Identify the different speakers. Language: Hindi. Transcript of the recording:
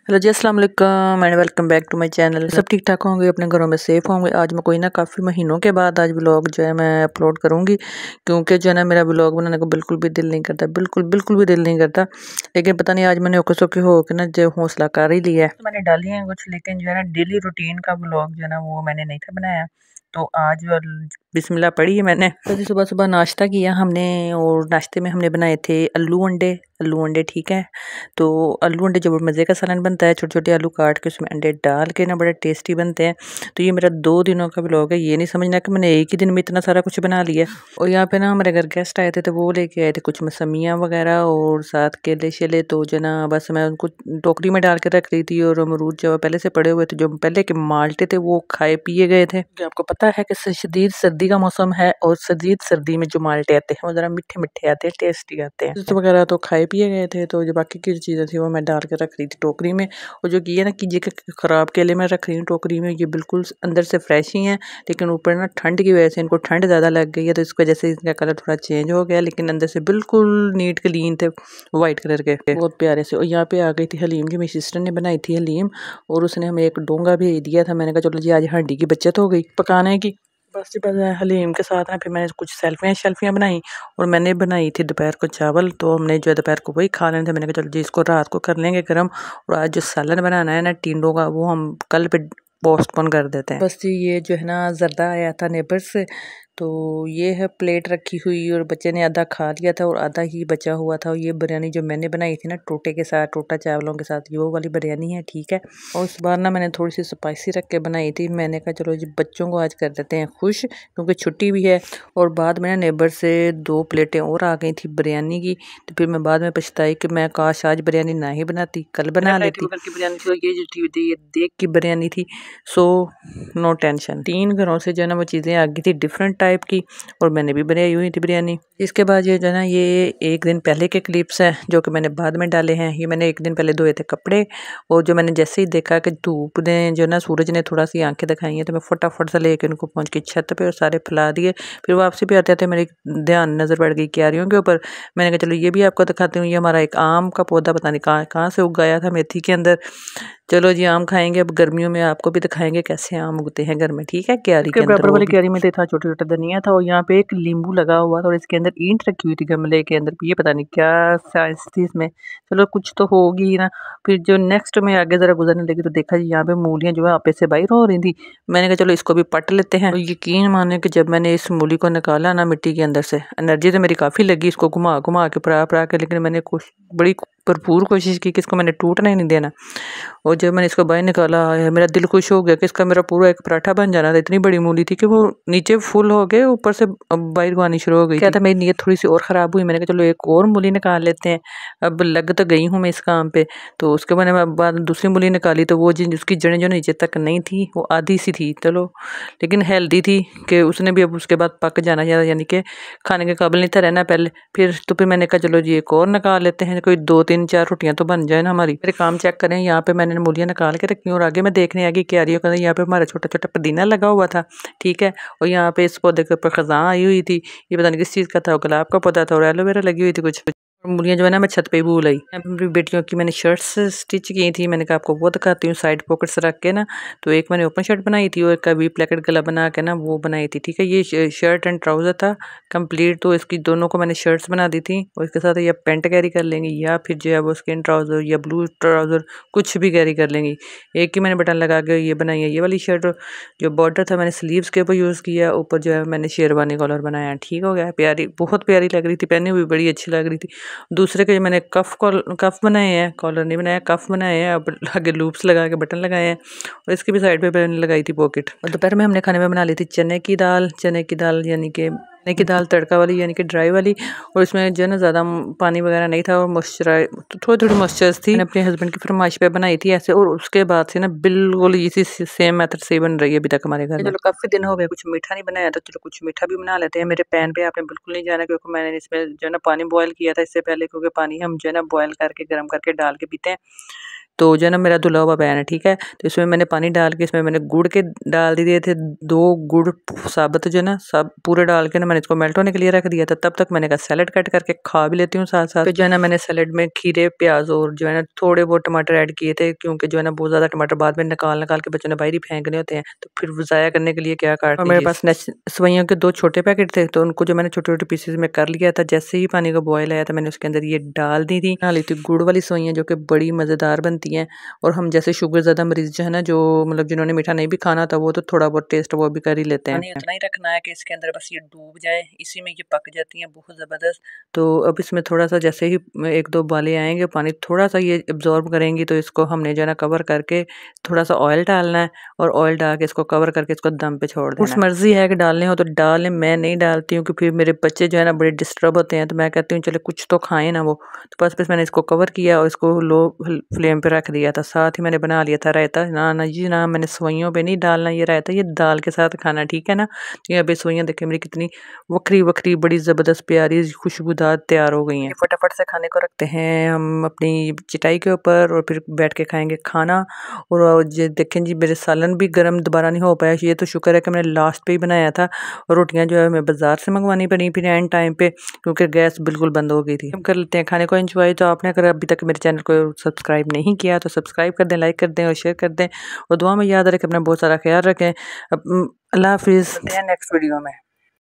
Speaker 1: हेलो जी, अस्सलाम वालेकुम and welcome back to my channel. सब ठीक ठाक होंगे, अपने घरों में सेफ होंगे। आज मैं कोई ना काफ़ी महीनों के बाद आज व्लॉग जो है मैं अपलोड करूंगी, क्योंकि जो है ना मेरा व्लॉग बनाने को बिल्कुल भी दिल नहीं करता, बिल्कुल भी दिल नहीं करता। लेकिन पता नहीं आज मैंने ओके सोके हो के ना जो हौसला कर ही लिया है। तो मैंने डाली है कुछ, लेकिन जो है ना डेली रूटीन का व्लॉग जो है ना वो मैंने नहीं था बनाया। तो आज बिस्मिल्लाह पढ़ी है मैंने। तो सुबह सुबह नाश्ता किया हमने, और नाश्ते में हमने बनाए थे आलू अंडे ठीक है। तो आलू अंडे जो मज़े का सालन बनता है, छोटे छोटे आलू काट के उसमें अंडे डाल के ना बड़े टेस्टी बनते हैं। तो ये मेरा 2 दिनों का व्लॉग है, ये नहीं समझना कि मैंने एक ही दिन में इतना सारा कुछ बना लिया। और यहाँ पे ना हमारे घर गेस्ट आए थे, तो वो लेके आए थे कुछ मौसमियाँ वगैरह और साथ केले शेले। तो जो ना बस मैं उनको टोकरी में डाल के रख रही थी, और अमरूद जो पहले से पड़े हुए थे, जो पहले के माल्टे थे वो खाए पिए गए थे। कि आपको पता है कि शदीद सर्दी का मौसम है, और शदीद सर्दी में जो माल्टे आते हैं वो ज़रा मीठे मीठे आते हैं, टेस्टी आते हैं। तो वगैरह तो खाए पिए गए थे। तो जो बाकी की चीज़ें थी वो मैं डाल के रख रही थी टोकरी में। और जो ये ना कि ये ख़राब केले मैं रख रही हूँ टोकरी में, ये बिल्कुल अंदर से फ्रेश ही हैं, लेकिन ऊपर ना ठंड की वजह से इनको ठंड ज़्यादा लग गई है, तो इसकी वजह से इनका कलर थोड़ा चेंज हो गया, लेकिन अंदर से बिल्कुल नीट क्लीन थे, वाइट कलर के, बहुत प्यारे से। और यहाँ पे आ गई थी हलीम, जो मेरी सिस्टर ने बनाई थी हलीम, और उसने हमें एक डोंगा भेज दिया था। मैंने कहा चलो जी आज हंडी की बचत हो गई पकाने की। बस जी, बस हलीम के साथ ना फिर मैंने कुछ सेल्फियाँ बनाई, और मैंने बनाई थी दोपहर को चावल। तो हमने जो है दोपहर को वही खा लेते थे। मैंने कहा चलो जी इसको रात को कर लेंगे गर्म, और आज जो सालन बनाना है ना टिंडों का, वो हम कल पे पोस्टपोन कर देते हैं। बस जी, ये जो है ना जर्दा आया था नेबर से, तो ये है प्लेट रखी हुई, और बच्चे ने आधा खा लिया था और आधा ही बचा हुआ था। और ये बिरयानी जो मैंने बनाई थी ना टोटे के साथ, टोटा चावलों के साथ, ये वो वाली बिरयानी है ठीक है। और इस बार ना मैंने थोड़ी सी स्पाइसी रख के बनाई थी। मैंने कहा चलो जी बच्चों को आज कर देते हैं खुश, क्योंकि छुट्टी भी है। और बाद में ना नेबर से 2 प्लेटें और आ गई थी बिरयानी की। तो फिर मैं बाद में पछताई कि मैं काश आज बिरयानी ना ही बनाती, कल बना लेती। की बिरयानी थी, ये जो थी ये देख की बिरयानी थी। So no tension. 3 घरों से जो है ना वो चीज़ें आ गई थी डिफरेंट टाइप की, और मैंने भी बनाई हुई थी बिरयानी। इसके बाद ये जो है ना ये एक दिन पहले के क्लिप्स हैं जो कि मैंने बाद में डाले हैं। ये मैंने एक दिन पहले धोए थे कपड़े, और जो मैंने जैसे ही देखा कि धूप ने जो ना सूरज ने थोड़ा सी आंखें दिखाई हैं, तो मैं फटाफट से लेके उनको पहुंच के छत पे और सारे फैला दिए। फिर वापसी पे आते आते मेरी ध्यान नज़र पड़ गई क्यारियों के ऊपर। मैंने कहा चलो ये भी आपको दिखाती हूँ। ये हमारा एक आम का पौधा पता नहीं कहाँ कहाँ से उग गया था मेथी के अंदर। चलो जी आम खाएंगे अब गर्मियों में, आपको भी दिखाएंगे कैसे आम उगते हैं घर में ठीक है। क्यारी के बराबर वाली क्यारी में था छोटा छोटा धनिया था, और यहाँ पे एक नींबू लगा हुआ था, और इसके अंदर ईंट रखी हुई थी गमले के अंदर। ये पता नहीं क्या साइंस थी इसमें, चलो कुछ तो होगी ही ना। फिर जो नेक्स्ट में आगे जरा गुजरने लगी तो देखा जी यहाँ पे मूलियाँ जो है आपे से बाहर हो रही थी। मैंने कहा चलो इसको भी पट लेते हैं। तो यकीन माने कि जब मैंने इस मूली को निकाला ना मिट्टी के अंदर से, एनर्जी तो मेरी काफ़ी लगी इसको घुमा घुमा के परा के, लेकिन मैंने बड़ी भरपूर कोशिश की कि इसको मैंने टूटने नहीं देना। और जब मैंने इसको बाहर निकाला, मेरा दिल खुश हो गया कि इसका मेरा पूरा एक पराठा बन जाना था। इतनी बड़ी मूली थी कि वो नीचे फुल हो गए, ऊपर से बाहर को आनी शुरू हो गई। क्या था, मेरी नीयत थोड़ी सी और ख़राब हुई। मैंने कहा चलो एक और मूली निकाल लेते हैं, अब लग तो गई हूँ मैं इस काम पे। तो उसके बाद दूसरी मूली निकाली, तो वो जिन उसकी जड़ें जो नीचे तक नहीं थी, वो आधी सी थी चलो, लेकिन हेल्दी थी कि उसने भी अब उसके बाद पक जाना चाहिए, यानी कि खाने के काबिल नहीं था रहना पहले। फिर मैंने कहा चलो जी एक और निकाल लेते हैं, कोई 2 3 4 रोटियां तो बन जाए ना हमारी। मेरे काम चेक करें, यहाँ पे मैंने मूलियाँ निकाल के रखी, और आगे मैं देखने आ गई क्यारियों का, यहाँ पे हमारा छोटा छोटा पुदीना लगा हुआ था ठीक है। और यहाँ पे इस पौधे के ऊपर खजां आई हुई थी, ये पता नहीं किस चीज़ का था, गुलाब का पौधा था, और एलोवेरा लगी हुई थी कुछ। और मूलियाँ जो है ना मैं छत पे ही भूल आई। यहाँ पे मेरी बेटियों की मैंने शर्ट्स स्टिच की थी, मैंने कहा आपको वो दिखाती हूँ साइड पॉकेट्स रख के ना। तो एक मैंने ओपन शर्ट बनाई थी, और एक का वी प्लेकेट गला बना के ना वो बनाई थी ठीक है। ये शर्ट एंड ट्राउज़र था कंप्लीट, तो इसकी दोनों को मैंने शर्ट्स बना दी थी, और इसके साथ या पेंट कैरी कर लेंगी, या फिर जो है वो स्किन ट्राउज़र या ब्लू ट्राउज़र कुछ भी कैरी कर लेंगी। एक ही मैंने बटन लगा के ये बनाई है ये वाली शर्ट। जो बॉर्डर था मैंने स्लीव्स के ऊपर यूज़ किया, ऊपर जो है मैंने शेरवानी कॉलर बनाया ठीक हो गया। प्यारी, बहुत प्यारी लग रही थी, पहनी हुई बड़ी अच्छी लग रही थी। दूसरे के मैंने कफ बनाए हैं, कॉलर नहीं बनाया, कफ बनाए हैं, अब आगे लूप्स लगा के बटन लगाए हैं, और इसकी भी साइड पे मैंने लगाई थी पॉकेट। और दोपहर में हमने खाने में बना ली थी चने की दाल यानी कि चने की दाल तड़का वाली यानी कि ड्राई वाली। और इसमें जो है ना ज़्यादा पानी वगैरह नहीं था, और मॉइस्चराइज तो थोड़ी मॉइस्चर्स थी। मैंने अपने हस्बैंड की फरमाइश पे बनाई थी ऐसे, और उसके बाद से ना बिल्कुल इसी सेम मेथड से बन रही है अभी तक हमारे घर में। चलो काफ़ी दिन हो गए कुछ मीठा नहीं बनाया, तो चलो कुछ मीठा भी बना लेते हैं। मेरे पैन पे आपने बिल्कुल नहीं जाना, क्योंकि मैंने इसमें जो है ना पानी बॉयल किया था इससे पहले, क्योंकि पानी हम जो है ना बॉयल करके गर्म करके डाल के पीते हैं। तो जो है ना मेरा धुला हुआ पैन है, ठीक है। तो इसमें मैंने पानी डाल के इसमें मैंने गुड़ के डाल दिए थे 2 गुड़ साबुत जो है ना सब पूरे डाल के ना मैंने इसको मेल्ट होने के लिए रख दिया था। तब तक मैंने कहा सैलेड कट करके खा भी लेती हूँ साथ-साथ। फिर जो है ना मैंने सैलेड में खीरे, प्याज़ और जो है ना थोड़े बहुत टमाटर ऐड किए थे, क्योंकि जो है ना बहुत ज़्यादा टमाटर बाद में निकाल-निकाल के बच्चों ने बाहर ही फेंकने होते हैं, तो फिर वो ज़ाया करने के लिए क्या काटती। और मेरे पास सेवइयों के 2 छोटे पैकेट थे, तो उनको जो मैंने छोटे-छोटे पीसेस में कर लिया था। जैसे ही पानी का बॉयल आया था मैंने उसके अंदर ये डाल दी थी। बना ली थी गुड़ वाली सेवइयाँ जो कि बड़ी मज़ेदार बनती हैं। और हम जैसे शुगर ज़्यादा मरीज़ जो है ना, जो मतलब जिन्होंने मीठा नहीं भी खाना था, वो तो थोड़ा बहुत टेस्ट वो भी कर ही लेते हैं। पानी इतना ही रखना है कि इसके अंदर बस ये डूब जाए, इसी में ये पक जाती हैं बहुत ज़बरदस्त। तो अब इसमें थोड़ा-सा जैसे ही 1-2 उबाले आएँगे, पानी थोड़ा-सा ये एब्ज़ॉर्ब करेंगी, तो इसको हमने जो है ना कवर करके थोड़ा-सा ऑयल डालना है और ऑयल डाल के इसको कवर करके इसको दम पे छोड़ देना है। उस मर्ज़ी है कि डालने हो तो डाल लें, मैं नहीं डालती हूँ क्योंकि मेरे बच्चे जो है ना बड़े डिस्टर्ब होते हैं, तो मैं कहती हूँ चलो कुछ तो खाएँ ना वो। तो बस मैंने इसको कवर किया और इसको लो फ्लेम पे रख दिया था। साथ ही मैंने बना लिया था रायता। ना जी ना, मैंने सेवइयों पे नहीं डालना ये रायता, ये दाल के साथ खाना, ठीक है ना। तो यहाँ पे सेवइयाँ देखिए मेरी कितनी वक्री-वक्री बड़ी ज़बरदस्त प्यारी खुशबूदार तैयार हो गई हैं। फटाफट से खाने को रखते हैं हम अपनी चटाई के ऊपर और फिर बैठ के खाएँगे खाना। और ये देखें जी मेरे सालन भी गर्म दोबारा नहीं हो पाया। ये तो शुक्र है कि मैंने लास्ट पे ही बनाया था। और रोटियाँ जो है हमें बाज़ार से मंगवानी पड़ी फिर एंड टाइम पे, क्योंकि गैस बिल्कुल बंद हो गई थी। हम कर लेते हैं खाने को एंजॉय। तो आपने अगर अभी तक मेरे चैनल को सब्सक्राइब नहीं किया तो सब्सक्राइब कर दें, लाइक कर दें और शेयर कर दें। और दुआ में याद रखें, अपना बहुत सारा ख्याल रखें। अल्लाह हाफिज़, नेक्स्ट वीडियो में।